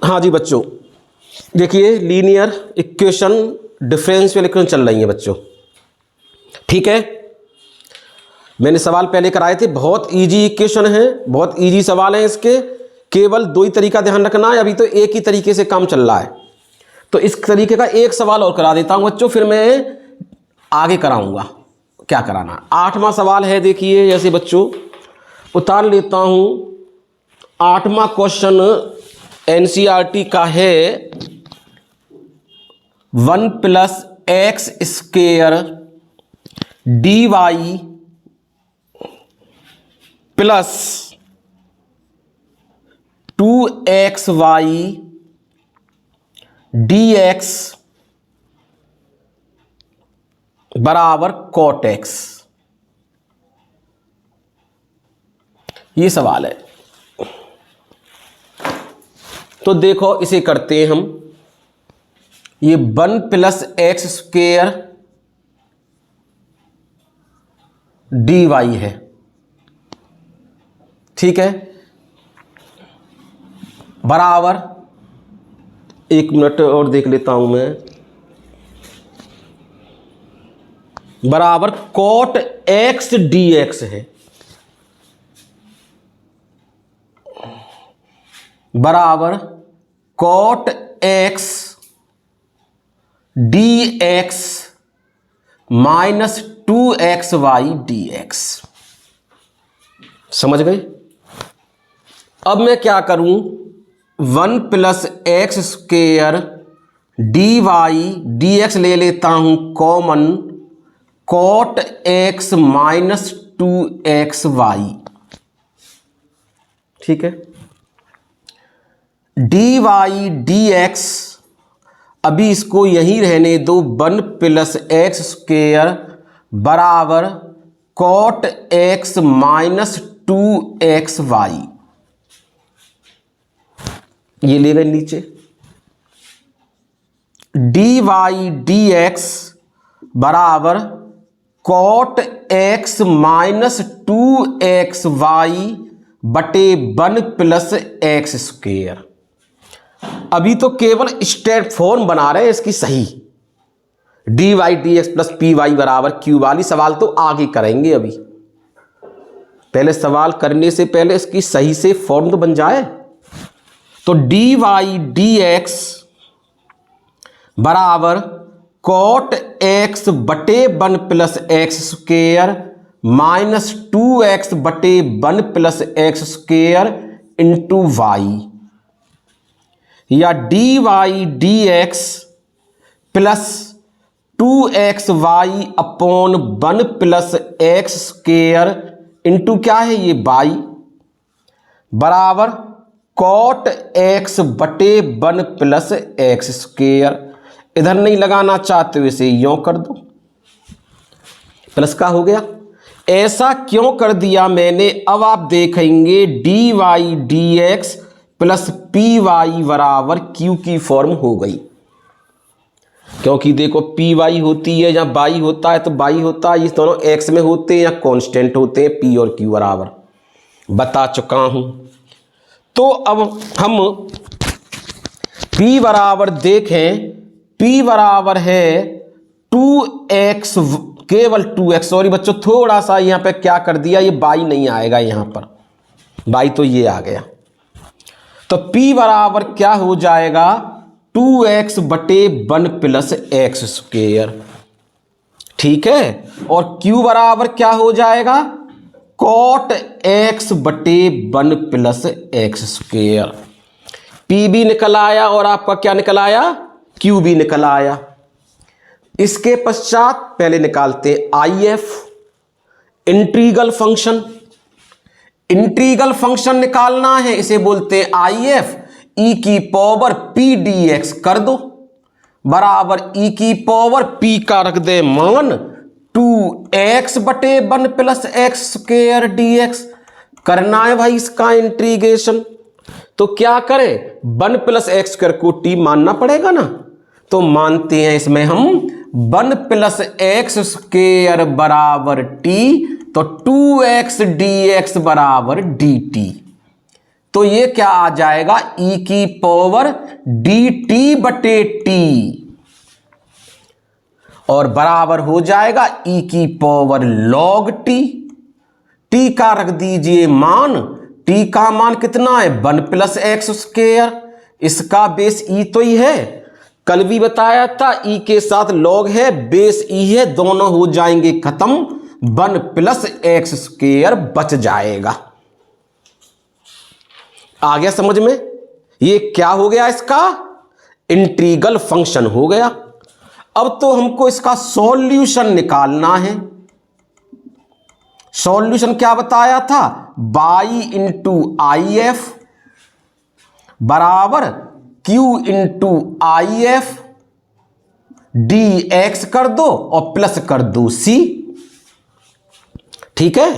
हाँ जी बच्चों, देखिए लीनियर इक्वेशन डिफरेंशियल इक्वेशन चल रही है बच्चों। ठीक है, मैंने सवाल पहले कराए थे, बहुत इजी इक्वेशन है, बहुत इजी सवाल है इसके। केवल दो ही तरीका ध्यान रखना है, अभी तो एक ही तरीके से काम चल रहा है। तो इस तरीके का एक सवाल और करा देता हूं बच्चों, फिर मैं आगे कराऊंगा क्या कराना। 8वां सवाल है, देखिए जैसे बच्चों उतार लेता हूं। 8वां क्वेश्चन एनसीईआरटी का है 1 + x² dy plus 2xy dx बराबर cot x। ये सवाल है। तो देखो इसे करते हैं हम। ये 1 + x² dy है, ठीक है, बराबर, एक मिनट और देख लेता हूं मैं, बराबर cot x dx है, बराबर cot x dx minus 2xy dx। समझ गए? अब मैं क्या करूं, 1 + x² dy dx ले लेता हूं common, cot x minus 2xy, ठीक है। dy dx अभी इसको यहीं रहने दो, 1 + x² बराबर cot x माइनस 2xy, ये ले गए नीचे। dy dx बराबर cot x माइनस 2xy बटे 1 + x²। अभी तो केवल स्टेट फॉर्म बना रहे हैं इसकी सही। dy dx प्लस py बराबर q वाली सवाल तो आगे करेंगे, अभी पहले सवाल करने से पहले इसकी सही से फॉर्म तो बन जाए। तो dy dx बराबर cot x बटे 1 + x² माइनस 2x बटे 1 + x² इंटू वाई, या dy dx plus 2xy upon 1 + x² into क्या है ये y, बराबर cot x बटे 1 + x²। इधर नहीं लगाना चाहते हो इसे यों कर दो, प्लस का हो गया। ऐसा क्यों कर दिया मैंने, अब आप देखेंगे dy dx प्लस py बराबर q की फॉर्म हो गई, क्योंकि देखो py होती है या y होता है, तो y होता है, ये दोनों x में होते हैं या कांस्टेंट होते हैं, p और q बराबर बता चुका हूं। तो अब हम p बराबर देखें, p बराबर है 2x, केवल 2x, सॉरी बच्चों थोड़ा सा यहाँ पे क्या कर दिया, ये y नहीं आएगा यहाँ पर, y तो ये आ गया। तो p बराबर क्या हो जाएगा, 2x बटे 1 + x², ठीक है। और q बराबर क्या हो जाएगा, cot x बटे 1 + x²। p भी निकल आया और आपका क्या निकल आया, q भी निकल आया। इसके पश्चात पहले निकालते IF, integral function. Integral function निकालना है, इसे बोलते हैं IF, e⁻p dx कर दो, बराबर e⁻p का रख दे मान 2x बटे 1 + x² dx। करना है भाई इसका इंटीग्रेशन, तो क्या करें, 1 + x² को t मानना पड़ेगा ना, तो मानते हैं इसमें हम 1 + x² बराबर t, तो 2x dx बराबर dt। तो ये क्या आ जाएगा, ई की पावर डी टी बटे टी, और बराबर हो जाएगा ई की पावर लॉग टी। टी का रख दीजिए मान, टी का मान कितना है 1 प्लस एक्स स्क्वायर, इसका बेस ई तो ही है, कल भी बताया था ई के साथ लॉग है बेस ई है, दोनों हो जाएंगे खत्म, 1 प्लस एक्स स्क्वायर बच जाएगा। आ गया समझ में? ये क्या हो गया, इसका इंटीग्रल फंक्शन हो गया। अब तो हमको इसका सॉल्यूशन निकालना है। सॉल्यूशन क्या बताया था, बाई इंटू आई एफ बराबर Q into I F D x कर दो और प्लस कर दो सी। ठीक है,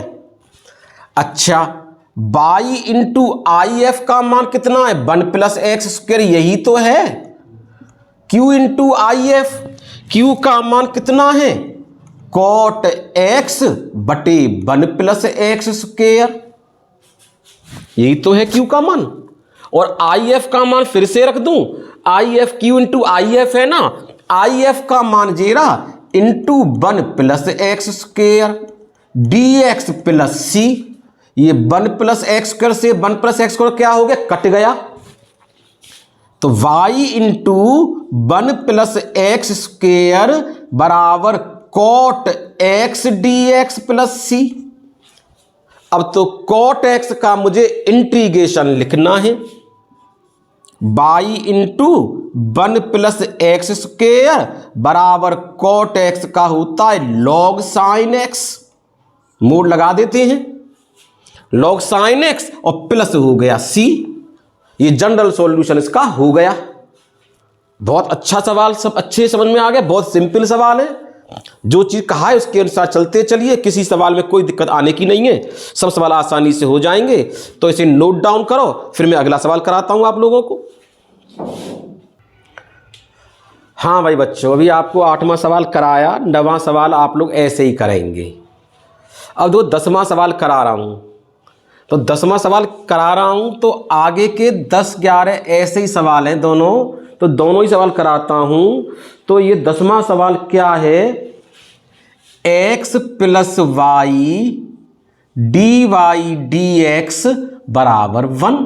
अच्छा बाई इंटू आई एफ का मान कितना है 1 प्लस एक्स स्क्वायर, यही तो है। Q into I F, Q का मान कितना है कॉट एक्स बटे 1 प्लस एक्स स्क्वायर, यही तो है क्यू का मान। और आई एफ का मान फिर से रख दूं, I F Q into I F है ना, आई एफ का मान जेरा into 1 plus X square D x plus C. ये 1 प्लस एक्स स्क्वायर से 1 प्लस एक्स स्क्वायर क्या हो गया, कट गया, तो y into 1 plus X square बराबर cot X D x plus C. अब तो कॉट एक्स का मुझे इंटीग्रेशन लिखना है, by into 1 plus X square बराबर कॉट एक्स का होता है लॉग साइन एक्स, मोड लगा देते हैं, लॉग साइन एक्स और प्लस हो गया सी। ये जनरल सॉल्यूशन इसका हो गया। बहुत अच्छा सवाल, सब अच्छे समझ में आ गया, बहुत सिंपल सवाल है। जो चीज कहा है उसके अनुसार चलते चलिए, किसी सवाल में कोई दिक्कत आने की नहीं है, सब सवाल आसानी से हो जाएंगे। तो इसे नोट डाउन करो, फिर मैं अगला सवाल कराता हूं आप लोगों को। हाँ भाई बच्चों, अभी आपको 8वां सवाल कराया, 9वां सवाल आप लोग ऐसे ही करेंगे। अब जो 10वां सवाल करा रहा हूं, तो 10वां सवाल करा रहा हूं तो आगे के 10, 11 ऐसे ही सवाल हैं दोनों, तो दोनों ही सवाल कराता हूं। तो ये 10वां सवाल क्या है, x plus y D y d x बराबर 1।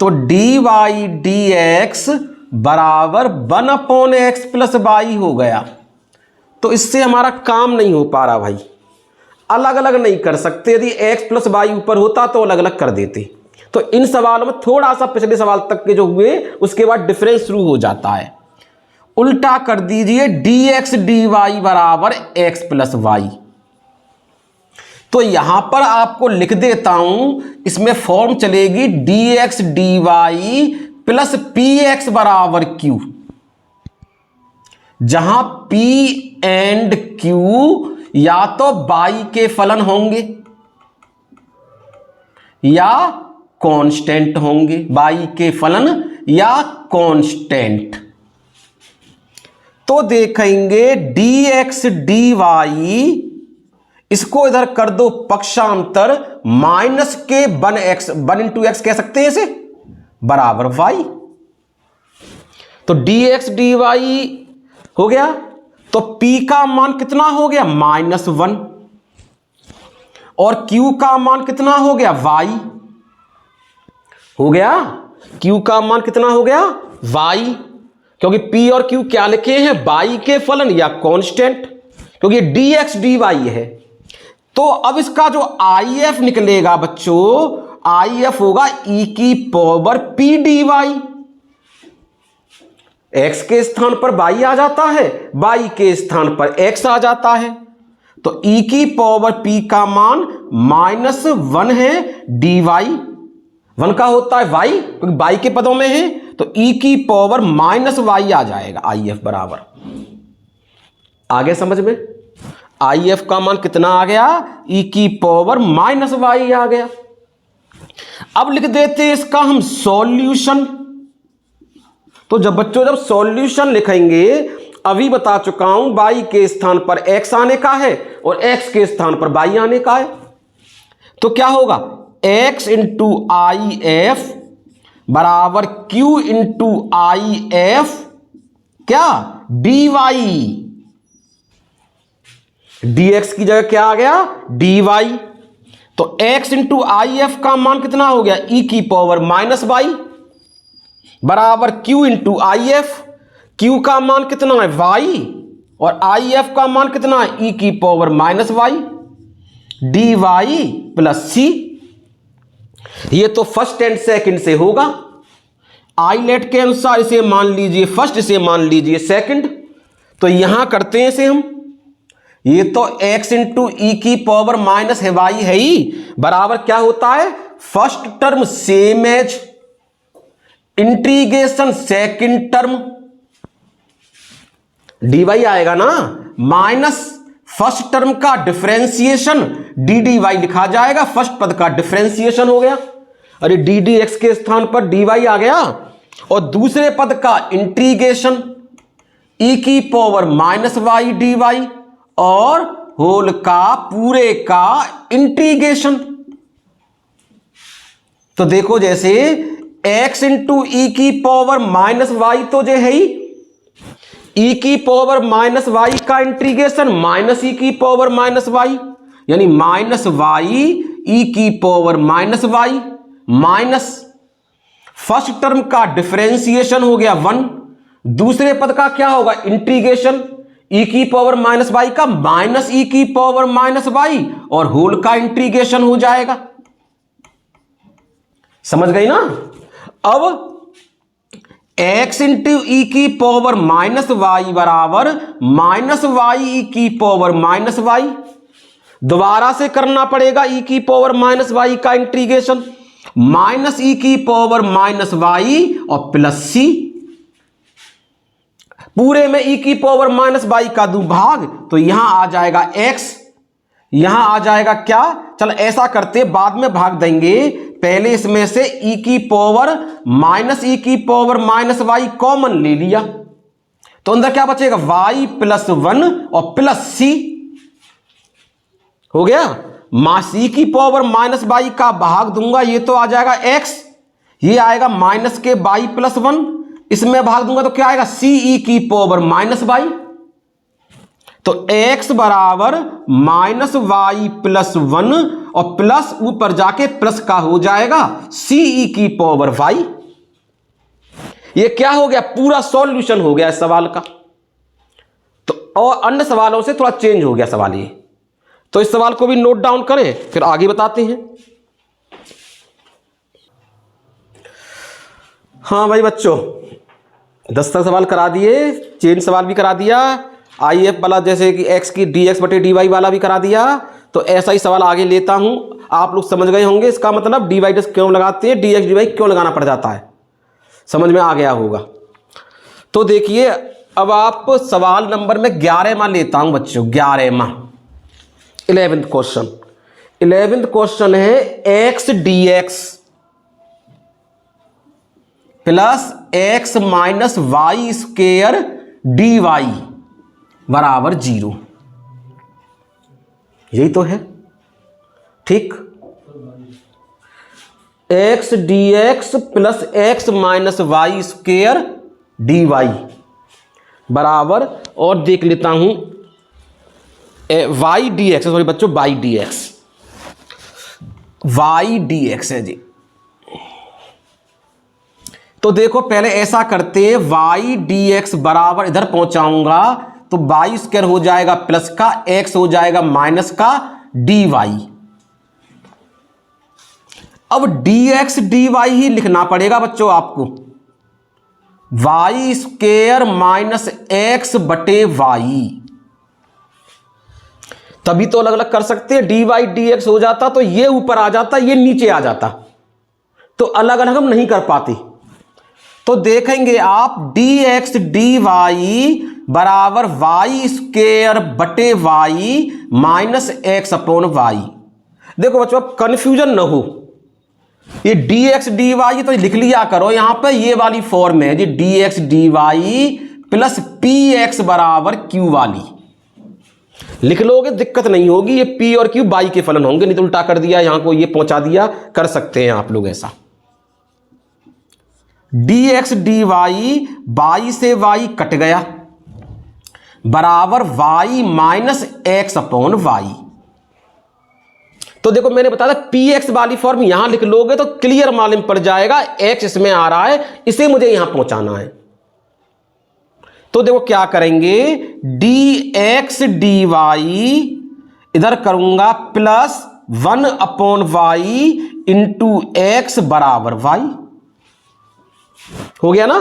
तो डी वाई डी एक्स बराबर 1 अपॉन एक्स प्लस वाई हो गया। तो इससे हमारा काम नहीं हो पा रहा भाई, अलग अलग नहीं कर सकते, यदि x प्लस वाई ऊपर होता तो अलग अलग कर देते। तो इन सवालों में थोड़ा सा पिछले सवाल तक के जो हुए उसके बाद डिफरेंस शुरू हो जाता है। उल्टा कर दीजिए, डी एक्स डी वाई बराबर एक्स प्लस वाई। तो यहां पर आपको लिख देता हूं, इसमें फॉर्म चलेगी d x d Y plus p x बराबर क्यू, जहां पी एंड क्यू या तो बाई के फलन होंगे या कांस्टेंट होंगे, बाई के फलन या कांस्टेंट। तो देखेंगे डी एक्स डी वाई, इसको इधर कर दो पक्षांतर, माइनस के 1 इंटू एक्स कह सकते हैं इसे, बराबर वाई। तो डी एक्स डी वाई हो गया, तो P का मान कितना हो गया -1, और Q का मान कितना हो गया y हो गया, Q का मान कितना हो गया y, क्योंकि P और Q क्या लिखे हैं, बाई के फलन या कांस्टेंट, क्योंकि dx dy है। तो अब इसका जो IF निकलेगा बच्चों, IF होगा e की पावर p dy, x के स्थान पर y आ जाता है, y के स्थान पर x आ जाता है। तो e की पावर p का मान -1 है dy, 1 का होता है y क्योंकि y के पदों में है, तो e की पावर -y आ जाएगा IF बराबर। आगे समझ में, IF का मान कितना आ गया, e की पावर -y आ गया। अब लिख देते हैं इसका हम सॉल्यूशन। तो जब बच्चों जब सॉल्यूशन लिखेंगे, अभी बता चुका हूं y के स्थान पर x आने का है और x के स्थान पर y आने का है। तो क्या होगा, एक्स इंटू आई एफ बराबर क्यू इंटू आई एफ क्या डी वाई। डी एक्स की जगह क्या आ गया डी वाई। तो x इंटू आई एफ का मान कितना हो गया e की पावर माइनस वाई बराबर q into I F. Q का मान कितना है y और आई एफ का मान कितना है e की power minus Y D Y plus C. ये तो फर्स्ट एंड सेकंड से होगा। आईलेट के अनुसार इसे मान लीजिए फर्स्ट, इसे मान लीजिए सेकंड। तो यहां करते हैं इसे हम। ये तो x इंटू ई की पावर माइनस है वाई है ही बराबर क्या होता है first term same as integration second term d y आएगा ना माइनस फर्स्ट टर्म का डिफरेंशिएशन डी डी वाई लिखा जाएगा। फर्स्ट पद का डिफरेंशिएशन हो गया, अरे डी डी एक्स के स्थान पर डी वाई आ गया। और दूसरे पद का इंटीग्रेशन ई की power minus Y D y और होल का पूरे का इंटीग्रेशन। तो देखो जैसे x इंटू ई की पावर माइनस वाई तो जो है ही ई की पावर माइनस वाई का इंटीग्रेशन माइनस ई की पावर माइनस वाई यानी माइनस वाई ई की power minus y minus first term का डिफरेंशिएशन हो गया 1। दूसरे पद का क्या होगा इंटीग्रेशन ई की पावर माइनस वाई का माइनस ई की पावर माइनस वाई और होल का इंटीग्रेशन हो जाएगा। समझ गई ना। अब x इंटू ई की पावर माइनस वाई बराबर माइनस वाई ई की पावर माइनस वाई। दोबारा से करना पड़ेगा ई की पावर माइनस वाई का इंटीग्रेशन माइनस ई की पावर माइनस वाई और प्लस सी। पूरे में ई की पावर माइनस वाई का दो भाग तो यहां आ जाएगा x, यहां आ जाएगा क्या। चल ऐसा करते बाद में भाग देंगे, पहले इसमें से ई की पावर माइनस ई की पावर माइनस वाई कॉमन ले लिया तो अंदर क्या बचेगा y प्लस 1 और प्लस सी हो गया। ई की पावर माइनस वाई का भाग दूंगा ये तो आ जाएगा x, ये आएगा माइनस के y प्लस 1, इसमें भाग दूंगा तो क्या आएगा सी ई की पावर माइनस वाई। तो x बराबर माइनस वाई प्लस 1 और प्लस ऊपर जाके प्लस का हो जाएगा सी ई की पावर वाई। ये क्या हो गया पूरा सॉल्यूशन हो गया इस सवाल का। तो और अन्य सवालों से थोड़ा चेंज हो गया सवाल ये, तो इस सवाल को भी नोट डाउन करें फिर आगे बताते हैं। हाँ भाई बच्चों 10 तक सवाल करा दिए, चेन सवाल भी करा दिया, आई एफ वाला जैसे कि एक्स की डी एक्स बटे डी वाई वाला भी करा दिया। तो ऐसा ही सवाल आगे लेता हूं, आप लोग समझ गए होंगे इसका मतलब डी वाई डस क्यों लगाते हैं, डी एक्स डी वाई क्यों लगाना पड़ जाता है, समझ में आ गया होगा। तो देखिए अब आप सवाल नंबर में 11वां लेता हूं बच्चों, 11वां 11th क्वेश्चन। 11th क्वेश्चन है x D x plus x minus y square d y बराबर 0। यही तो है ठीक। X D x plus x minus y square d y बराबर, और देख लेता हूं वाई डी एक्स, सॉरी बच्चों y d x, y d x है जी। तो देखो पहले ऐसा करते हैं वाई डी एक्स बराबर इधर पहुंचाऊंगा तो वाई स्क्वायर हो जाएगा प्लस का, एक्स हो जाएगा माइनस का डी वाई। अब D x d why he लिखना पड़ेगा बच्चों आपको, वाई स्क्वायर माइनस एक्स बटे वाई। तभी तो अलग अलग कर सकते हैं, डी वाई डी एक्स हो जाता तो ये ऊपर आ जाता ये नीचे आ जाता, तो अलग अलग हम नहीं कर पाते। तो देखेंगे आप डी एक्स डी वाई बराबर वाई स्क्वेयर बटे y minus x upon y. देखो बच्चों अब कंफ्यूजन न हो, ये डी एक्स डी वाई तो लिख लिया करो यहां पे, ये वाली फॉर्म है जी d x d Y plus p x बराबर क्यू वाली। लिख लोगे दिक्कत नहीं होगी। ये P और Q बाई के फलन होंगे, नहीं तो उल्टा कर दिया यहां को ये पहुंचा दिया, कर सकते हैं आप लोग ऐसा। dx dy बाई से y कट गया बराबर y minus x upon y. तो देखो मैंने बताया था px वाली फॉर्म यहां लिख लोगे तो क्लियर मालूम पड़ जाएगा, x इसमें आ रहा है, इसे मुझे यहां पहुंचाना है। तो देखो क्या करेंगे, dx dy इधर करूंगा plus 1 upon y into x बराबर वाई। हो गया ना,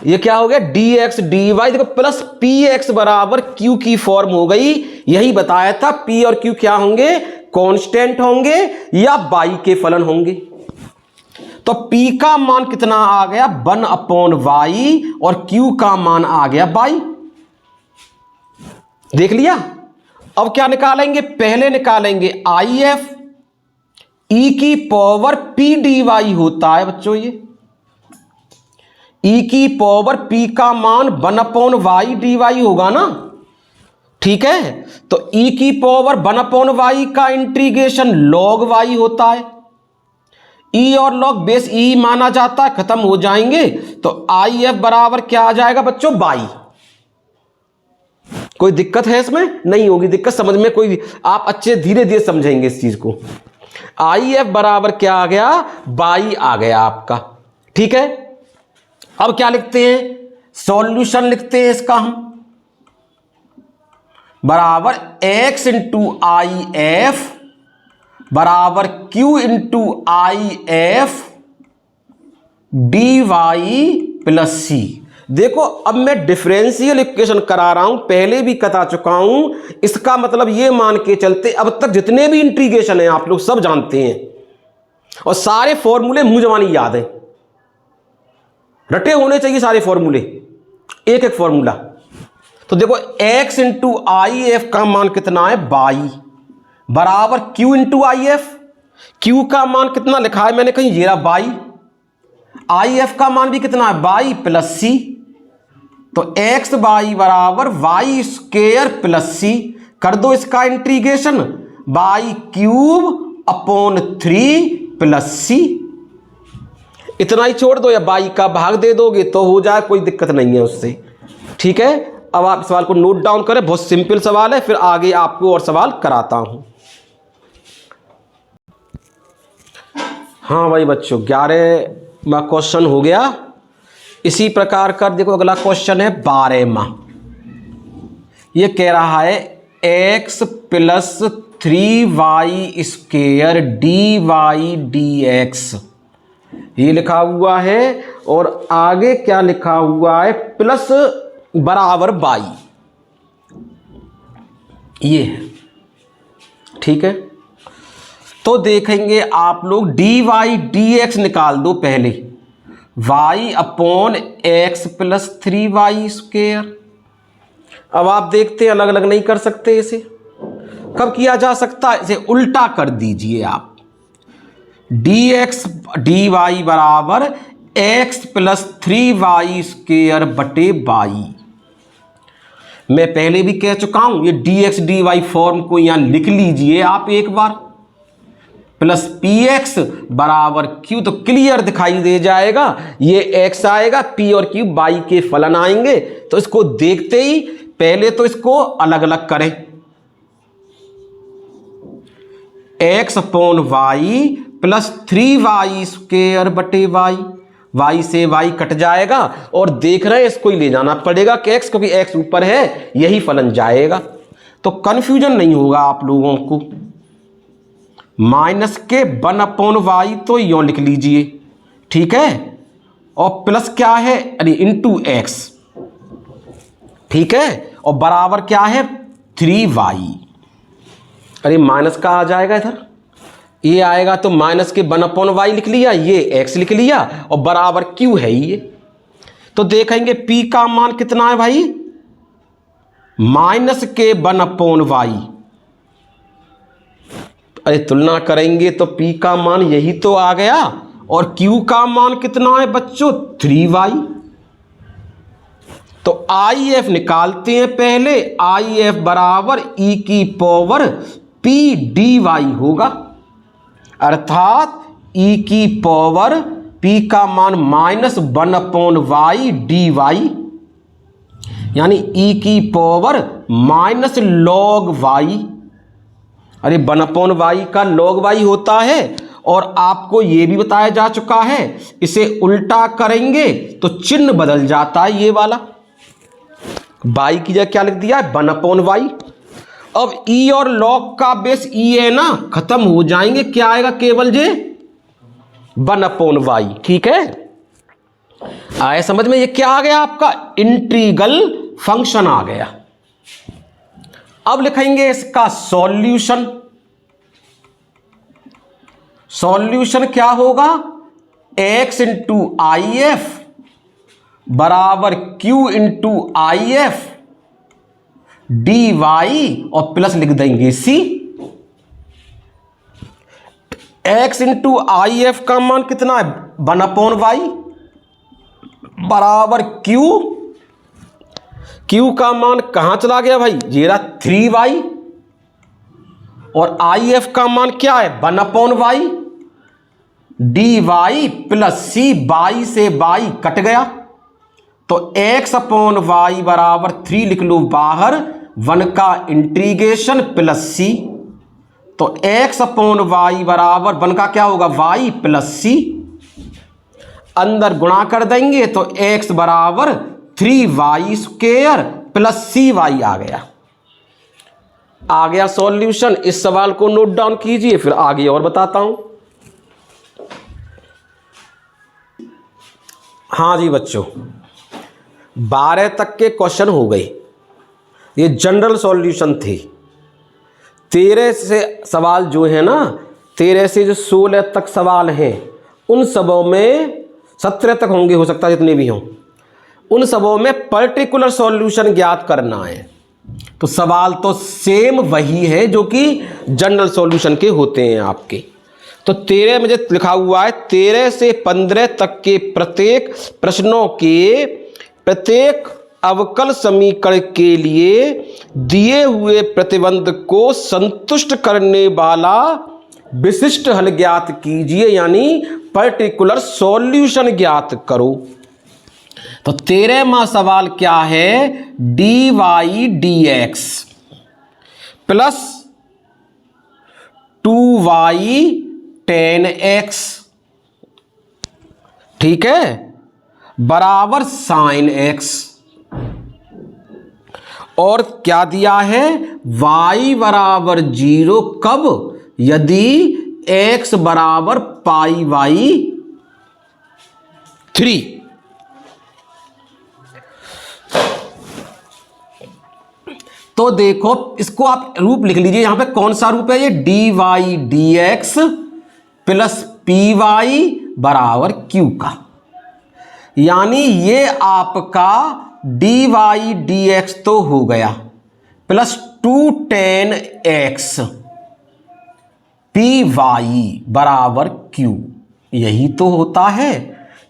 ये क्या हो गया, dx dy देखो प्लस px बराबर q की फॉर्म हो गई। यही बताया था p और q क्या होंगे, कांस्टेंट होंगे या बाई के फलन होंगे। तो p का मान कितना आ गया 1 अपॉन वाई और q का मान आ गया बाई। देख लिया। अब क्या निकालेंगे, पहले निकालेंगे if e की पावर p dy होता है बच्चों, ये e की पावर p का मान 1 अपॉन वाई dy होगा ना, ठीक है। तो e की पावर 1 अपॉन वाई का इंटीग्रेशन log y होता है। e और log बेस e माना जाता है, खत्म हो जाएंगे। तो if बराबर क्या आ जाएगा बच्चों, बाई। कोई दिक्कत है इसमें, नहीं होगी दिक्कत समझ में कोई, आप अच्छे धीरे धीरे समझेंगे इस चीज को। if बराबर क्या आ गया, बाई आ गया आपका, ठीक है। अब क्या लिखते हैं, सॉल्यूशन लिखते हैं इसका हम, बराबर x इंटू आई एफ बराबर q into I F D Y plus C. देखो अब मैं डिफरेंशियल इक्वेशन करा रहा हूं, पहले भी बता चुका हूं। इसका मतलब ये मान के चलते अब तक जितने भी इंटीग्रेशन है आप लोग सब जानते हैं और सारे फॉर्मूले मुंह जबानी याद है, रटे होने चाहिए सारे फॉर्मूले, एक एक फॉर्मूला। तो देखो x इंटू आई एफ का मान कितना है, बाई बराबर q into I F. q का मान कितना लिखा है मैंने कहीं, ये रहा बाई। आई एफ का मान भी कितना है, बाई प्लस सी। तो x बाई बराबर वाई स्क्वायर प्लस सी। कर दो इसका integration, by cube upon 3 plus C. इतना ही छोड़ दो या बाई का भाग दे दोगे तो हो जाए, कोई दिक्कत नहीं है उससे, ठीक है। अब आप सवाल को नोट डाउन करें, बहुत सिंपल सवाल है, फिर आगे आपको और सवाल कराता हूं। हाँ भाई बच्चों 11वां क्वेश्चन हो गया। इसी प्रकार का देखो अगला क्वेश्चन है 12वां। ये कह रहा है x plus 3y square d y d x, ये लिखा हुआ है। और आगे क्या लिखा हुआ है, प्लस बराबर बाई, ये है, ठीक है। तो देखेंगे आप लोग डी वाई डी एक्स निकाल दो पहले, y upon x plus 3y square. अब आप देखते हैं अलग अलग नहीं कर सकते, इसे कब किया जा सकता है, इसे उल्टा कर दीजिए आप। dx dy बराबर x प्लस 3y स्क्वायर बटे बाई। मैं पहले भी कह चुका हूं, ये dx dy फॉर्म को यहां लिख लीजिए आप एक बार। प्लस px बराबर q, तो क्लियर दिखाई दे जाएगा, ये x आएगा, p और q बाई के फलन आएंगे। तो इसको देखते ही पहले तो इसको अलग अलग करें, x upon y plus 3y square बटे वाई। y से y कट जाएगा और देख रहे हैं इसको ही ले जाना पड़ेगा कि x, क्योंकि x ऊपर है, यही फलन जाएगा। तो कंफ्यूजन नहीं होगा आप लोगों को। माइनस के 1 अपॉन वाई तो यूं लिख लीजिए, ठीक है। और प्लस क्या है, अरे इंटू एक्स, ठीक है। और बराबर क्या है 3y, अरे माइनस का आ जाएगा इधर, ये आएगा तो माइनस के 1 अपॉन वाई लिख लिया, ये x लिख लिया और बराबर q है ये। तो देखेंगे p का मान कितना है भाई, माइनस के 1 अपॉन वाई। अरे तुलना करेंगे तो p का मान यही तो आ गया और q का मान कितना है बच्चों 3y। तो आई एफ निकालते हैं पहले। आई एफ बराबर ई की पावर पी डी वाई होगा, अर्थात ई की पावर पी का मान -1/y डी वाई, यानी ई की पावर -log y। अरे 1/y का log y होता है, और आपको यह भी बताया जा चुका है इसे उल्टा करेंगे तो चिन्ह बदल जाता है, ये वाला y की जगह क्या लिख दिया है 1/y। अब e और log का बेस e है ना, खत्म हो जाएंगे, क्या आएगा केवल जे 1/y। ठीक है, आए समझ में? ये क्या आ गया आपका इंटीग्रल फंक्शन आ गया। अब लिखेंगे इसका सॉल्यूशन। सॉल्यूशन क्या होगा, x इंटू आई एफ बराबर q into I F D y, और प्लस लिख देंगे c। x into I F का मान कितना है 1/y बराबर q का मान कहां चला गया भाई, ये रहा 3y, और आई एफ का मान क्या है 1/y d Y plus c, y से बाई कट गया, तो x/y बराबर 3 लिख लो बाहर, 1 का इंटीग्रेशन प्लस सी, तो x/y बराबर 1 का क्या होगा y प्लस सी, अंदर गुणा कर देंगे तो x बराबर 3y² प्लस cy आ गया सॉल्यूशन। इस सवाल को नोट डाउन कीजिए, फिर आगे और बताता हूं। हाँ जी बच्चों, 12 तक के क्वेश्चन हो गए, ये जनरल सॉल्यूशन थे। 13 से सवाल जो है ना, 13 से जो 16 तक सवाल हैं, उन सबों में 17 तक होंगे, हो सकता है जितने भी हों, उन सबों में पर्टिकुलर सॉल्यूशन ज्ञात करना है। तो सवाल तो सेम वही है जो कि जनरल सॉल्यूशन के होते हैं आपके। तो 13 में जो लिखा हुआ है, 13 से 15 तक के प्रत्येक प्रश्नों के प्रत्येक अवकल समीकरण के लिए दिए हुए प्रतिबंध को संतुष्ट करने वाला विशिष्ट हल ज्ञात कीजिए, यानी पर्टिकुलर सॉल्यूशन ज्ञात करो। तो 13वां सवाल क्या है, d y d x plus 2y tan x, ठीक है, बराबर sin x, और क्या दिया है y बराबर 0 कब, यदि x बराबर π/3। तो देखो इसको आप रूप लिख लीजिए, यहां पे कौन सा रूप है, ये d y d x plus p y बराबर क्यू का, यानी ये आपका डी वाई डी एक्स तो हो गया, plus 2 tan x p y बराबर क्यू, यही तो होता है।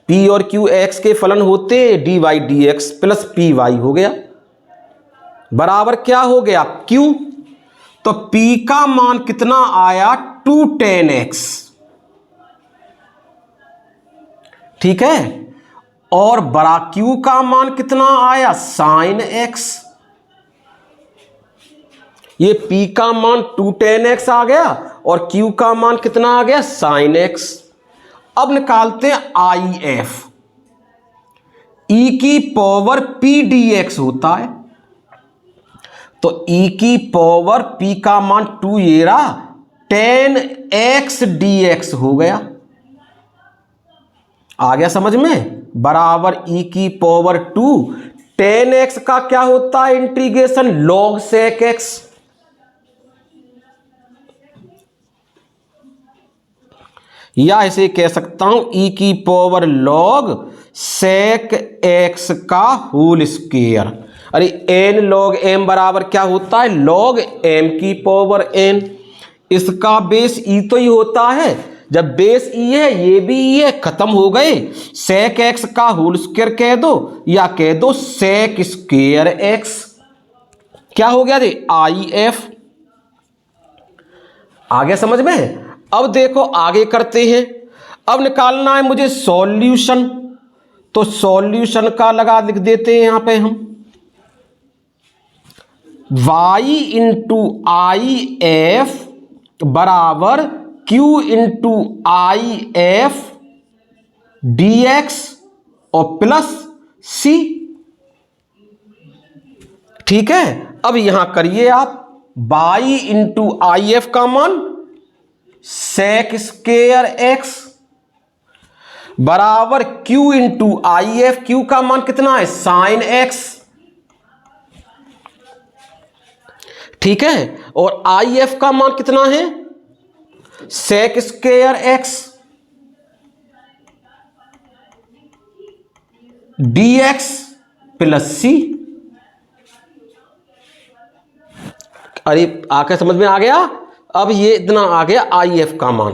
p और q x के फलन होते, d y d x plus p y हो गया, बराबर क्या हो गया q। तो p का मान कितना आया 2 tan x, ठीक है, और बड़ा q का मान कितना आया sin x। ये p का मान 2 tan x आ गया और q का मान कितना आ गया sin x। अब निकालते हैं आई एफ, e की पावर p dx होता है, तो e की पावर p का मान 2 ये रहा tan x dx हो गया, आ गया समझ में, बराबर e की पावर 2 tan x का क्या होता है इंटीग्रेशन log sec x, या इसे कह सकता हूं e की पावर log sec x का होल स्क्वायर। अरे n log m बराबर क्या होता है log m की पावर n, इसका बेस e तो ही होता है, जब बेस ई है ये भी ई है, खत्म हो गए। सेक एक्स का होल स्क्वायर कह दो या कह दो सेक स्क्वायर एक्स। क्या हो गया रे आई एफ। आ गया समझ में। अब देखो आगे करते हैं। अब निकालना है मुझे सॉल्यूशन, तो सॉल्यूशन का लगा लिख देते हैं यहां पे हम y इंटू आई एफ बराबर q into I F D x और प्लस c। ठीक है, अब यहां करिए आप y इंटू आई एफ का मान सेक स्क्वायर एक्स बराबर q into I F, q का मान कितना है साइन एक्स। ठीक है, और आई एफ का मान कितना है sec square X D x plus C. अरे आके समझ में आ गया। अब ये इतना आ गया आई एफ का मान।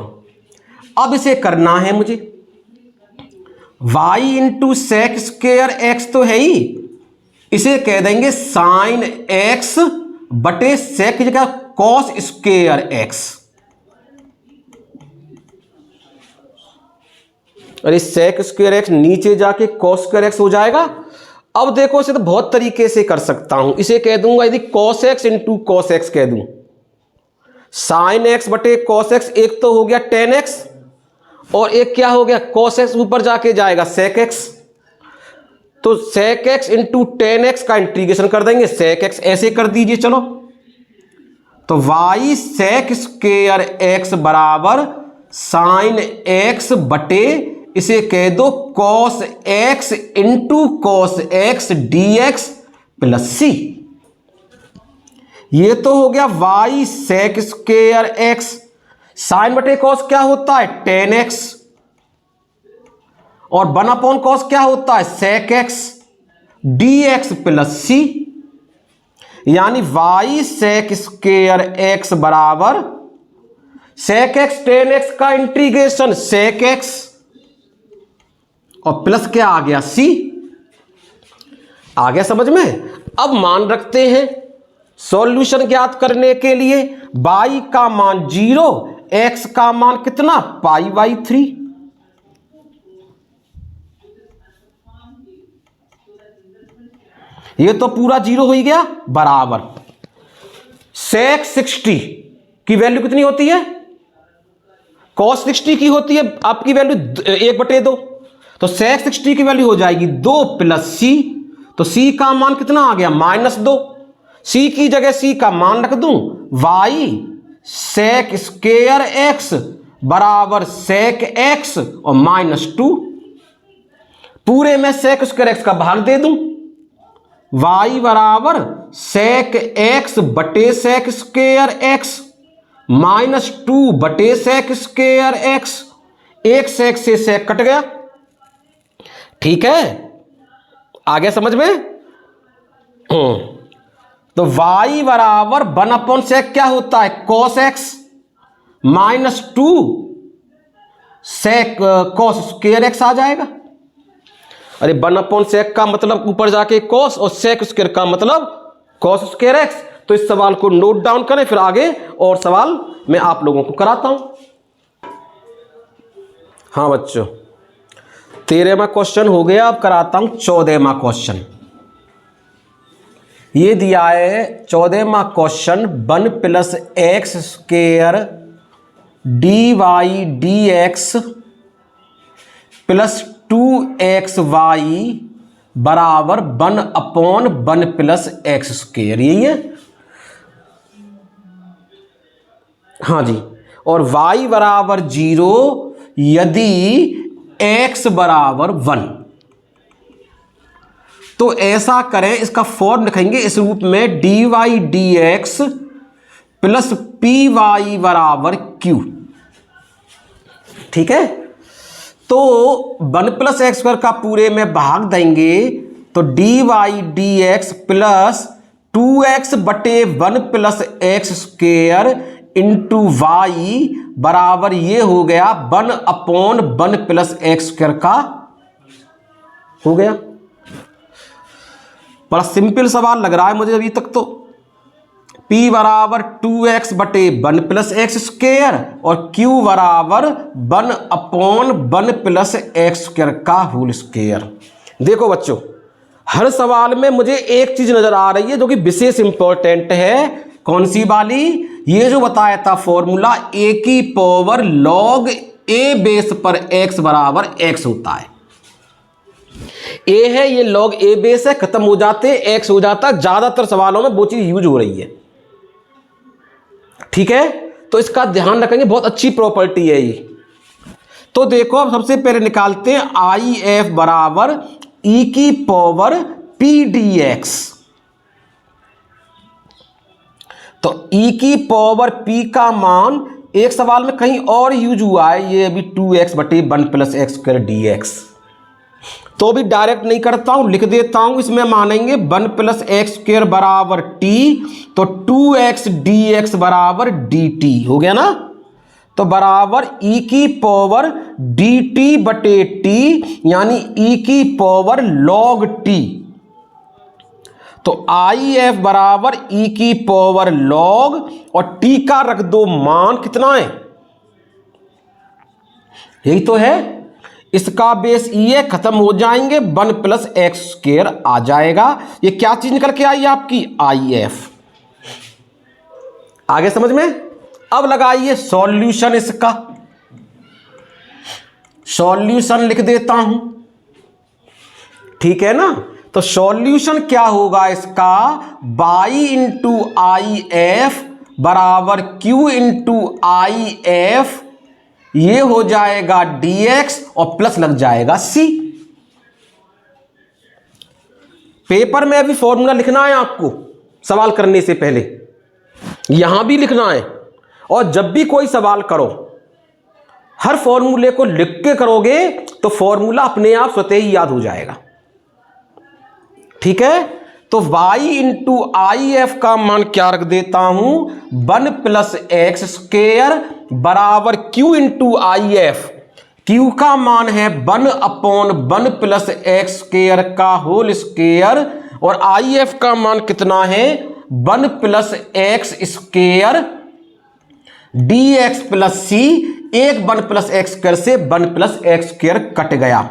अब इसे करना है मुझे y into sec square x तो है ही, इसे कह देंगे साइन एक्स बटे सेक की जगह कॉस स्क्वायर एक्स। अरे सेक स्क्वायर एक्स नीचे जाके कॉस स्क्वायर एक्स हो जाएगा। अब देखो इसे तो बहुत तरीके से कर सकता हूं। इसे कह दूंगा यदि cos X into cos x कह दूं, साइन एक्स बटे कॉस एक्स, एक तो हो गया टेन एक्स और एक क्या हो गया कॉस एक्स, ऊपर जाके जाएगा सेक एक्स। तो sec x into tan x का इंटीग्रेशन कर देंगे, सेक एक्स ऐसे कर दीजिए। चलो तो y सेक स्क्वायर एक्स बराबर साइन एक्स बटे इसे कह दो cos X into cos X D x plus C. ये तो हो गया y sec square X, sine बटे कॉस क्या होता है टेन एक्स और 1 कॉस क्या होता है sec X D x plus C. यानी y सेक स्क्वायर एक्स बराबर सेक एक्स टेन एक्स का इंटीग्रेशन सेक एक्स और प्लस क्या आ गया c। आ गया समझ में। अब मान रखते हैं सॉल्यूशन ज्ञात करने के लिए y का मान 0, x का मान कितना पाई बाई 3। ये तो पूरा 0 हो ही गया बराबर सेक 60 की वैल्यू कितनी होती है कॉस 60 की होती है आपकी वैल्यू 1/2, तो सेक 60 की वैल्यू हो जाएगी 2 प्लस सी। तो सी का मान कितना आ गया -2। सी की जगह सी का मान रख दूं y सेक स्क्वायर एक्स बराबर सेक एक्स और -2, पूरे में सेक स्क्वायर एक्स का भाग दे दूं, y बराबर सेक एक्स बटे सेक स्क्वायर एक्स -2 बटे सेक स्क्वायर एक्स। एक सेक से सेक कट गया। ठीक है, आ गया समझ में। तो y बराबर 1/sec क्या होता है cos x -2 sec cos square x आ जाएगा। अरे 1/sec का मतलब ऊपर जाके cos और sec स्क्वायर का मतलब cos स्क्वायर x। तो इस सवाल को नोट डाउन करें, फिर आगे और सवाल मैं आप लोगों को कराता हूं। हाँ बच्चों, 13वां क्वेश्चन हो गया। अब कराता हूं 14वां क्वेश्चन। ये दिया है 14वां question 1 + x² dy dx plus 2xy बराबर 1/1 + x²। यही है हाँ जी। और y बराबर 0 यदि x बराबर 1। तो ऐसा करें, इसका फॉर्म लिखेंगे इस रूप में dy dx प्लस py बराबर q। ठीक है, तो 1 + x² का पूरे में भाग देंगे तो dy dx प्लस 2x बटे 1 + x² इंटू y बराबर ये हो गया 1/1 प्लस एक्स स्क्वायर का हो गया। बड़ा सिंपल सवाल लग रहा है मुझे अभी तक तो। P बराबर 2x बटे 1 प्लस एक्स स्क्वायर और Q बराबर 1/1 प्लस एक्स स्क्वायर का होल स्क्वायर। देखो बच्चों, हर सवाल में मुझे एक चीज नजर आ रही है जो कि विशेष इंपॉर्टेंट है। कौन सी वाली? ये जो बताया था फॉर्मूला a की पावर log a बेस पर x बराबर x होता है। a है, ये log a बेस है, खत्म हो जाते x हो जाता है। ज्यादातर सवालों में वो चीज यूज हो रही है, ठीक है, तो इसका ध्यान रखेंगे, बहुत अच्छी प्रॉपर्टी है ये। तो देखो अब सबसे पहले निकालते हैं आई एफ बराबर ई की पावर पी डी एक्स। तो ई की पावर पी का मान एक सवाल में कहीं और यूज हुआ है, ये अभी 2x बटे 1 plus X square D x. तो भी डायरेक्ट नहीं करता हूं, लिख देता हूं। इसमें मानेंगे 1 प्लस एक्स स्क्वायर बराबर टी, तो 2x डी एक्स बराबर डी टी हो गया ना। तो बराबर ई की पावर डी टी बटे टी, यानी ई की पावर लॉग टी। तो आई एफ बराबर ई की पावर लॉग, और टी का रख दो मान, कितना है, यही तो है। इसका बेस ई है, खत्म हो जाएंगे, 1 प्लस एक्स स्क्वायर आ जाएगा। ये क्या चीज निकल के आई आपकी? I F. आगे समझ में? अब लगाइए सॉल्यूशन इसका। सॉल्यूशन लिख देता हूं, ठीक है ना। तो सॉल्यूशन क्या होगा इसका? बाई इंटू आई एफ बराबर क्यू इंटू आई एफ, ये हो जाएगा dx और प्लस लग जाएगा c। पेपर में अभी फॉर्मूला लिखना है आपको, सवाल करने से पहले यहां भी लिखना है। और जब भी कोई सवाल करो, हर फॉर्मूले को लिख के करोगे तो फॉर्मूला अपने आप स्वतः ही याद हो जाएगा, ठीक है। तो y इंटू आई एफ का मान क्या रख देता हूं? 1 प्लस एक्स स्क्वायर बराबर q into I F. q का मान है 1/1 प्लस एक्स स्क्वायर का होल स्क्वायर, और आई एफ का मान कितना है? 1 plus X square D x plus C. एक 1 प्लस एक्स स्क्वायर से 1 प्लस एक्स स्क्वायर कट गया,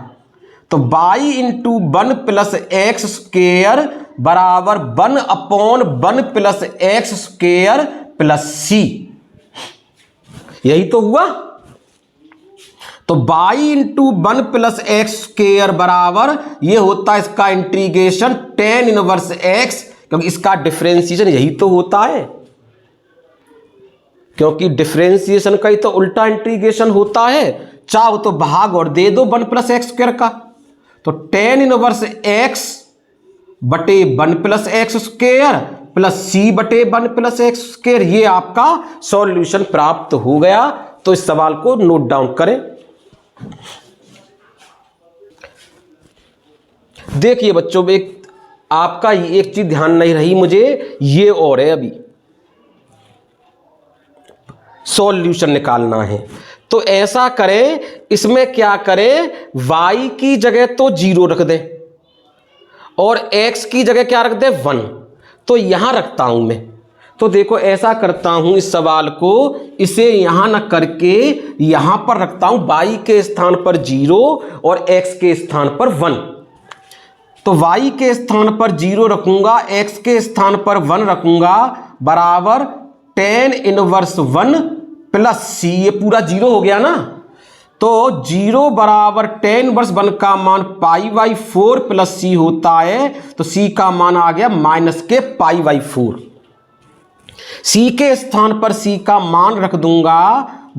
तो by into 1 plus X square बराबर 1/1 प्लस एक्स स्क्वायर प्लस सी। यही तो हुआ। तो by into 1 plus X square बराबर ये होता है इसका इंटीग्रेशन tan इनवर्स एक्स, क्योंकि इसका डिफरेंशिएशन यही तो होता है, क्योंकि डिफरेंशिएशन का ही तो उल्टा इंटीग्रेशन होता है। चाहो तो भाग और दे दो 1 प्लस एक्स स्क्वायर का, तो tan इनवर्स एक्स बटे 1 प्लस एक्स स्क्वायर प्लस सी बटे 1 प्लस एक्स स्क्वायर, ये आपका सॉल्यूशन प्राप्त हो गया। तो इस सवाल को नोट डाउन करें। देखिए बच्चों, एक आपका एक चीज ध्यान नहीं रही मुझे, ये और है, अभी सॉल्यूशन निकालना है। तो ऐसा करें, इसमें क्या करें, y की जगह तो 0 रख दें और x की जगह क्या रख दें? 1। तो यहां रखता हूं मैं। तो देखो ऐसा करता हूं, इस सवाल को इसे यहां न करके यहां पर रखता हूं, y के स्थान पर 0 और x के स्थान पर 1। तो y के स्थान पर 0 रखूंगा, x के स्थान पर 1 रखूंगा, बराबर tan इनवर्स 1 प्लस c। ये पूरा 0 हो गया ना। तो 0 बराबर tan इनवर्स 1 का मान π/4 प्लस c होता है। तो c का मान आ गया माइनस के π/4। c के स्थान पर c का मान रख दूंगा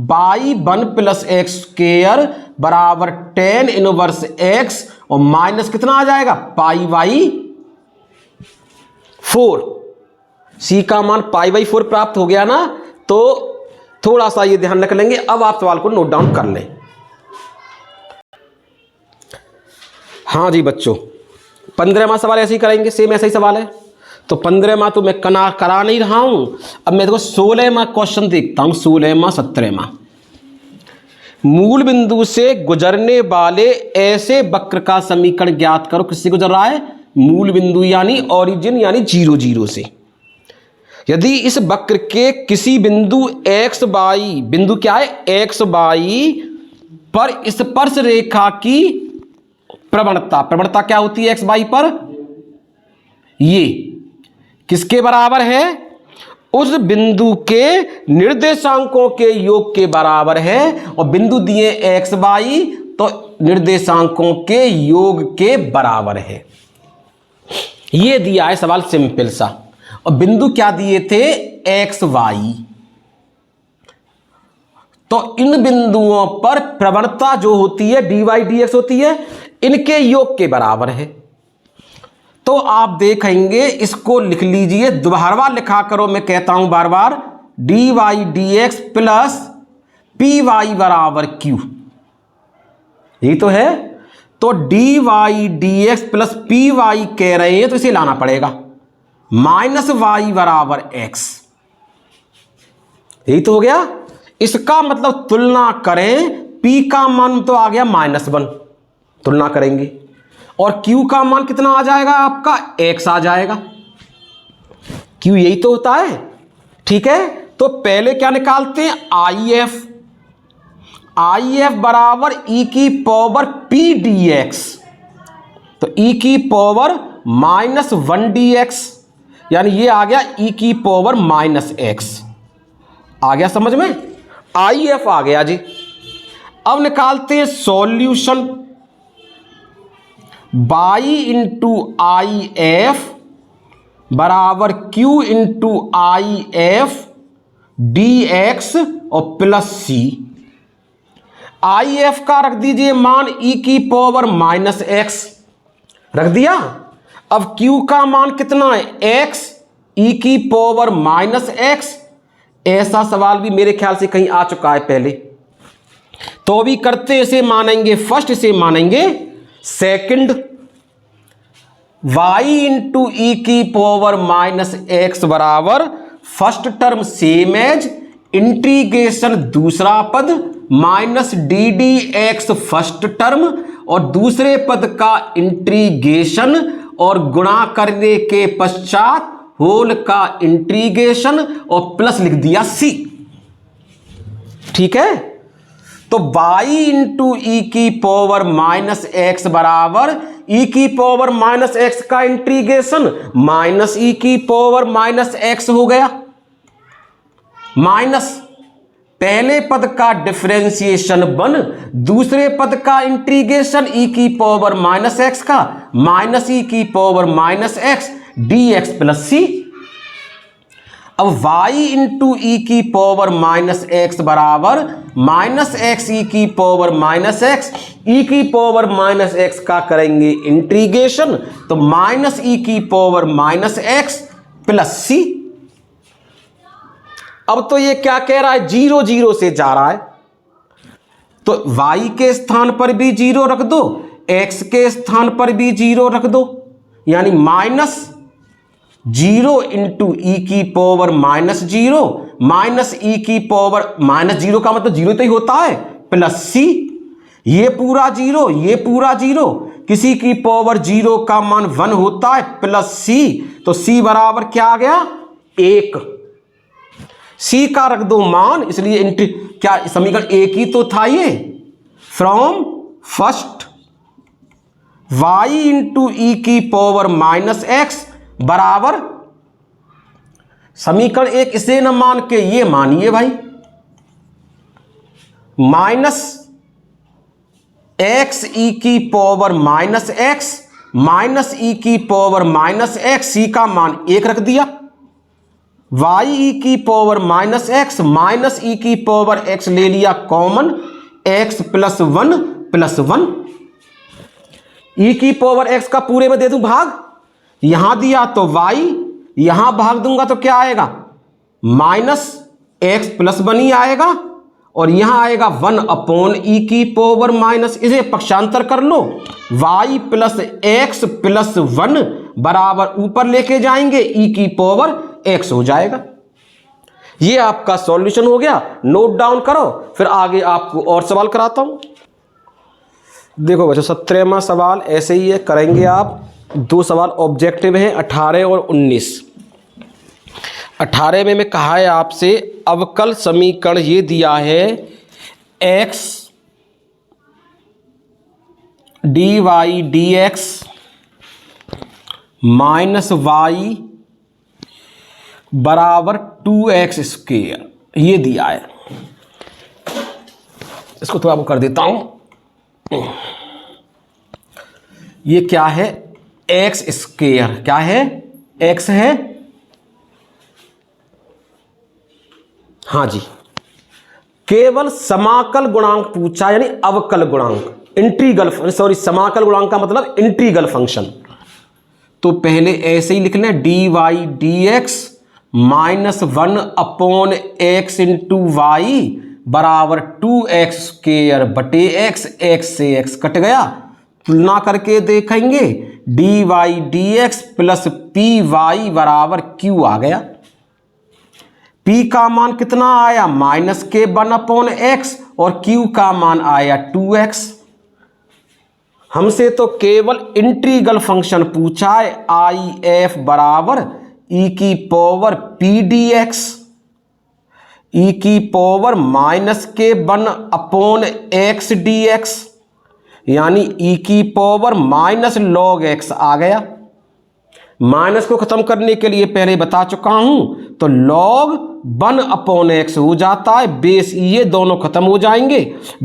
बाई 1 प्लस एक्स स्क्वायर बराबर tan इनवर्स x, और माइनस कितना आ जाएगा? π/4। c का मान π/4 प्राप्त हो गया ना। तो थोड़ा सा ये ध्यान रख लेंगे। अब आप सवाल को नोट डाउन कर लें। हाँ जी बच्चों, 15वां सवाल ऐसे ही करेंगे, सेम ऐसा ही सवाल है। तो 15वां तो मैं करा नहीं रहा हूं। अब मैं देखो 16वां क्वेश्चन देखता हूं, 16वां 17वां। मूल बिंदु से गुजरने वाले ऐसे वक्र का समीकरण ज्ञात करो। किससे गुजर रहा है? मूल बिंदु यानी ओरिजिन यानी 0 0 से। यदि इस वक्र के किसी बिंदु x y, बिंदु क्या है? x y पर स्पर्श रेखा की प्रवणता क्या होती है x y पर? ये किसके बराबर है? उस बिंदु के निर्देशांकों के योग के बराबर है। और बिंदु दिए x y तो निर्देशांकों के योग के बराबर है। ये दिया है सवाल सिंपल सा। और बिंदु क्या दिए थे? x y। तो इन बिंदुओं पर प्रवणता जो होती है dy dx होती है, इनके योग के बराबर है। तो आप देखेंगे, इसको लिख लीजिए, दोबारा लिखा करो, मैं कहता हूं बार बार, dy dx प्लस py बराबर q। यही तो है। तो dy dx प्लस py कह रहे हैं तो इसे लाना पड़ेगा, माइनस y बराबर x। यही तो हो गया। इसका मतलब तुलना करें, p का मान तो आ गया -1, तुलना करेंगे, और q का मान कितना आ जाएगा आपका? x आ जाएगा। q यही तो होता है, ठीक है। तो पहले क्या निकालते हैं? if बराबर e की पावर p dx। तो e की पावर -1 dx, यानी ये आ गया e की पावर -x। आ गया समझ में? if आ गया जी। अब निकालते हैं सॉल्यूशन। y इंटू if बराबर q इंटू if dx और प्लस c। if का रख दीजिए मान e की पावर -x, रख दिया। अब q का मान कितना है? x e की पावर -x। ऐसा सवाल भी मेरे ख्याल से कहीं आ चुका है पहले, तो भी करते इसे मानेंगे फर्स्ट, इसे मानेंगे सेकंड। y इंटू ई की पावर -x बराबर first term same as integration दूसरा पद माइनस ddx फर्स्ट टर्म, और दूसरे पद का इंटीग्रेशन और गुणा करने के पश्चात होल का इंटीग्रेशन और प्लस लिख दिया c। ठीक है। तो y इंटू ई की पावर -x बराबर e की पावर -x का इंटीग्रेशन माइनस e की पावर -x हो गया, माइनस पहले पद का डिफरेंशिएशन 1, दूसरे पद का इंटीग्रेशन e की पावर -x का माइनस e की power -x dx plus c। अब y इंटू ई की पावर -x बराबर -x e की पावर -x, e की पावर -x का करेंगे इंटीग्रेशन, तो माइनस e की पावर -x प्लस c। अब तो ये क्या कह रहा है? 0 0 से जा रहा है, तो y के स्थान पर भी 0 रख दो, x के स्थान पर भी 0 रख दो, यानी -0 इंटू ई की पावर -0 माइनस ई की पावर -0 का मतलब 0 तो ही होता है, प्लस c। ये पूरा 0, ये पूरा 0, किसी की पावर 0 का मान 1 होता है, प्लस c। तो c बराबर क्या आ गया? 1। c का रख दो मान, इसलिए क्या समीकरण एक ही तो था ये। From first y into e की पावर -x बराबर समीकरण एक इसे न मान के ये मानिए भाई, -x e की पावर -x माइनस e की पावर -x, c का मान 1 रख दिया। y e की पावर -x माइनस e की पावर x ले लिया common, x plus 1 plus 1। e की पावर x का पूरे में दे दूं भाग, यहां दिया तो y, यहां भाग दूंगा तो क्या आएगा? -x प्लस 1 ही आएगा, और यहां आएगा 1 अपॉन e की पावर माइनस, इसे पक्षांतर कर लो, y प्लस x प्लस 1 बराबर ऊपर लेके जाएंगे e की पावर x हो जाएगा। ये आपका सॉल्यूशन हो गया, नोट डाउन करो, फिर आगे आपको और सवाल कराता हूं। देखो बच्चों 17वां सवाल ऐसे ही है, करेंगे आप। दो सवाल ऑब्जेक्टिव हैं, 18 और 19। 18 में कहा है आपसे अवकल समीकरण ये दिया है x dy dx minus y बराबर 2x स्क्वायर, ये दिया है। इसको थोड़ा कर देता हूं। ये क्या है, x स्क्वायर, क्या है, x है, हाँ जी। केवल समाकल गुणांक पूछा, यानी अवकल गुणांक, इंटीग्रल, सॉरी समाकल गुणांक का मतलब इंटीग्रल फंक्शन। तो पहले ऐसे ही लिखना है dy dx minus 1/x into y बराबर 2x स्क्वायर बटे x, x से x कट गया, तुलना करके देखेंगे dy dx plus p y बराबर q आ गया। p का मान कितना आया, माइनस के 1/x, और q का मान आया 2x। हमसे तो केवल इंटीग्रल फंक्शन पूछा है, आई एफ बराबर ई की पावर पी डी एक्स, ई की पावर माइनस के 1/x डी एक्स, यानी ई की पावर माइनस लॉग एक्स आ गया। माइनस को खत्म करने के लिए पहले बता चुका हूं, तो लॉग 1/x हो जाता है, बेस ये दोनों खत्म हो जाएंगे,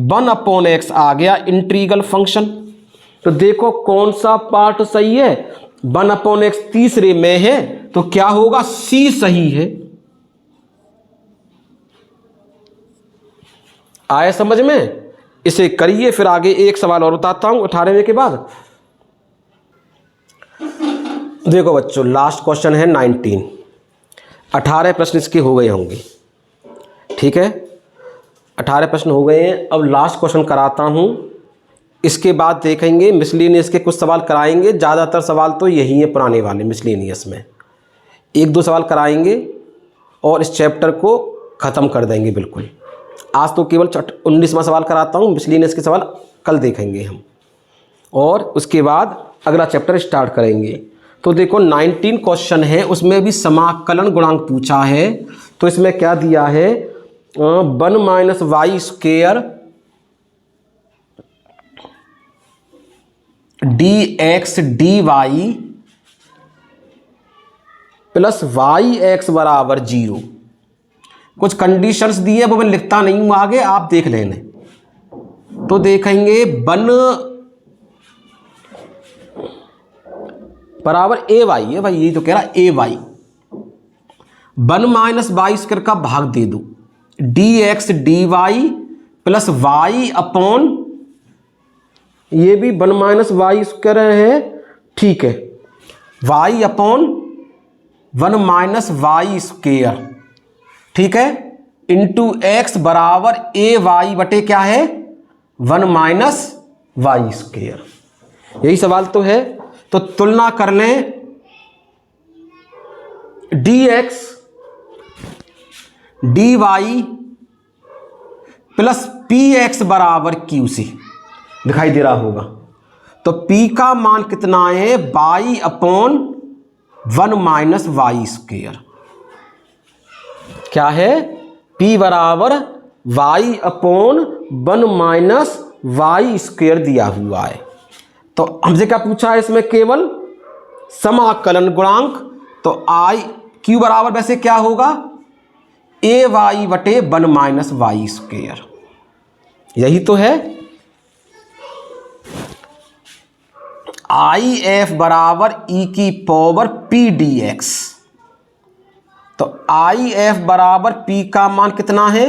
1/x आ गया इंटीग्रल फंक्शन। तो देखो कौन सा पार्ट सही है, 1/x तीसरे में है, तो क्या होगा, सी सही है। आए समझ में? इसे करिए, फिर आगे एक सवाल और बताता हूं 18वें के बाद। देखो बच्चों लास्ट क्वेश्चन है 19। 18 प्रश्न इसके हो गए होंगे, ठीक है, 18 प्रश्न हो गए हैं। अब लास्ट क्वेश्चन कराता हूं, इसके बाद देखेंगे मिसलेनियस के कुछ सवाल कराएंगे। ज़्यादातर सवाल तो यही है पुराने वाले मिसलेनियस में, एक दो सवाल कराएंगे और इस चैप्टर को ख़त्म कर देंगे बिल्कुल। आज तो केवल 19वां सवाल कराता हूँ, मिसलेनियस के सवाल कल देखेंगे हम, और उसके बाद अगला चैप्टर स्टार्ट करेंगे। तो देखो 19 क्वेश्चन है, उसमें भी समाकलन गुणांक पूछा है। तो इसमें क्या दिया है, 1 minus y square d x d Y plus y x बराबर 0। कुछ कंडीशंस दी है, वो मैं लिखता नहीं हूं, आगे आप देख लेने। तो देखेंगे 1 बराबर ए वाई है, भाई यही तो कह रहा ए वाई, 1 माइनस वाई स्क्वायर का भाग दे दो, d x d Y plus y upon, ये भी 1 माइनस वाई स्क्वायर है, ठीक है, y upon 1 minus y square, ठीक है, इंटू एक्स बराबर ए वाई बटे क्या है, 1 माइनस वाई स्क्वायर। यही सवाल तो है। तो तुलना कर लें d x d Y plus p x बराबर क्यू सी, दिखाई दे रहा होगा। तो p का मान कितना है, y upon 1 minus y square, क्या है, p बराबर y upon 1 minus y square दिया हुआ है। तो हमसे क्या पूछा है इसमें, केवल समाकलन गुणांक। तो आई क्यू बराबर वैसे क्या होगा, ए वाई बटे 1 माइनस वाई स्क्वायर, यही तो है। आई एफ बराबर ई की पावर पी डी एक्स, तो आई एफ बराबर पी का मान कितना है,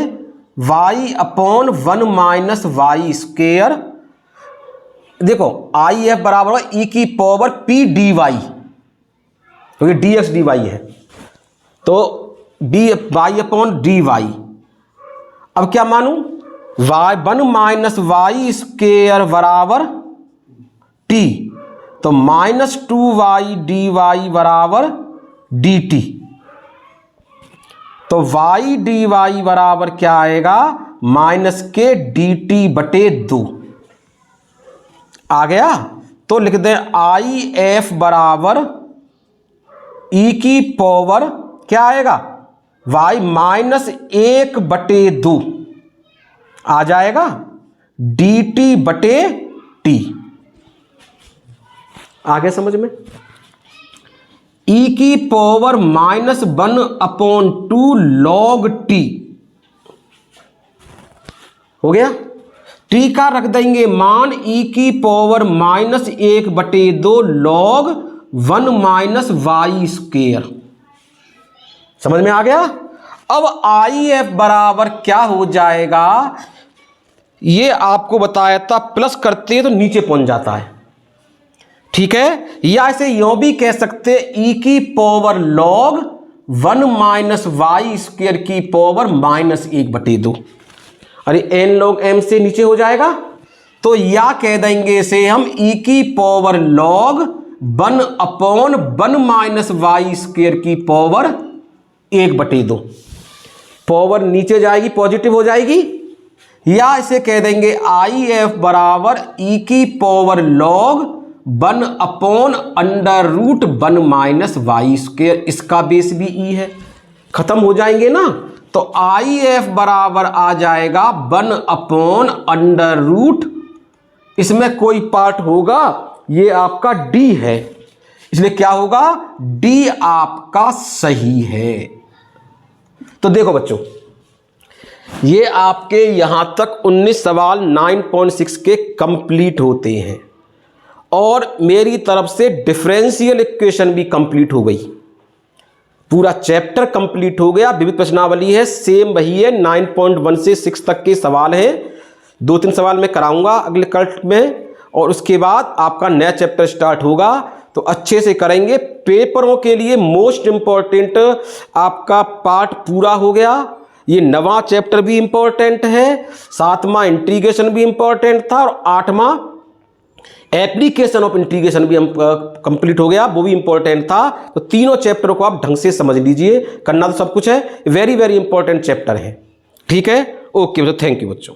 y upon 1 minus y square. देखो आई एफ बराबर ई की पावर पी डी वाई, क्योंकि डी एक्स डी वाई है, तो d y upon d y. अब क्या मानूं, वाई 1 माइनस वाई स्क्वायर बराबर टी, तो माइनस 2 वाई डी वाई बराबर डी टी। तो वाई डी वाई बराबर क्या आएगा, माइनस के डी टी बटे 2 आ गया। तो लिख दें आई एफ बराबर ई की पावर क्या आएगा, वाई माइनस 1 बटे 2 आ जाएगा, डी टी बटे टी। आ गया समझ में। ई की पावर -1/2 log टी हो गया। टी का रख देंगे मान ई की पावर -1/2 log 1 - वाई स्क्वेयर। समझ में आ गया। अब आई एफ बराबर क्या हो जाएगा, ये आपको बताया था, प्लस करते हैं तो नीचे पहुंच जाता है, ठीक है। या इसे यूं भी कह सकते ई की पावर log 1 - वाई स्क्वेयर की पावर -1/2। अरे एन log m से नीचे हो जाएगा, तो या कह देंगे इसे हम ई की पावर log 1/1 - वाई स्क्वेयर की पावर 1/2। पावर नीचे जाएगी, पॉजिटिव हो जाएगी। या इसे कह देंगे आई एफ बराबर ई की पावर log 1/√1 - वाई स्क्वेयर। इसका बेस भी ई है, खत्म हो जाएंगे ना। तो आई एफ बराबर आ जाएगा 1/√, इसमें कोई पार्ट होगा, ये आपका डी है, इसलिए क्या होगा, डी आपका सही है। तो देखो बच्चों, ये आपके यहां तक 19 सवाल 9.6 के कंप्लीट होते हैं और मेरी तरफ से डिफरेंशियल इक्वेशन भी कंप्लीट हो गई, पूरा चैप्टर कंप्लीट हो गया। विविध प्रश्नावली है, सेम वही है, 9.1 से 6 तक के सवाल हैं। 2-3 सवाल मैं कराऊंगा अगले कल में और उसके बाद आपका नया चैप्टर स्टार्ट होगा, तो अच्छे से करेंगे। पेपरों के लिए मोस्ट इंपॉर्टेंट आपका पार्ट पूरा हो गया। ये 9वां चैप्टर भी इंपॉर्टेंट है, 7वां इंटीग्रेशन भी इंपॉर्टेंट था और 8वां एप्लीकेशन ऑफ इंटीग्रेशन भी हम कंप्लीट हो गया, वो भी इंपॉर्टेंट था। तो तीनों चैप्टरों को आप ढंग से समझ लीजिए, करना तो सब कुछ है, वेरी वेरी इंपॉर्टेंट चैप्टर है, ठीक है। ओके बच्चों, थैंक यू बच्चों।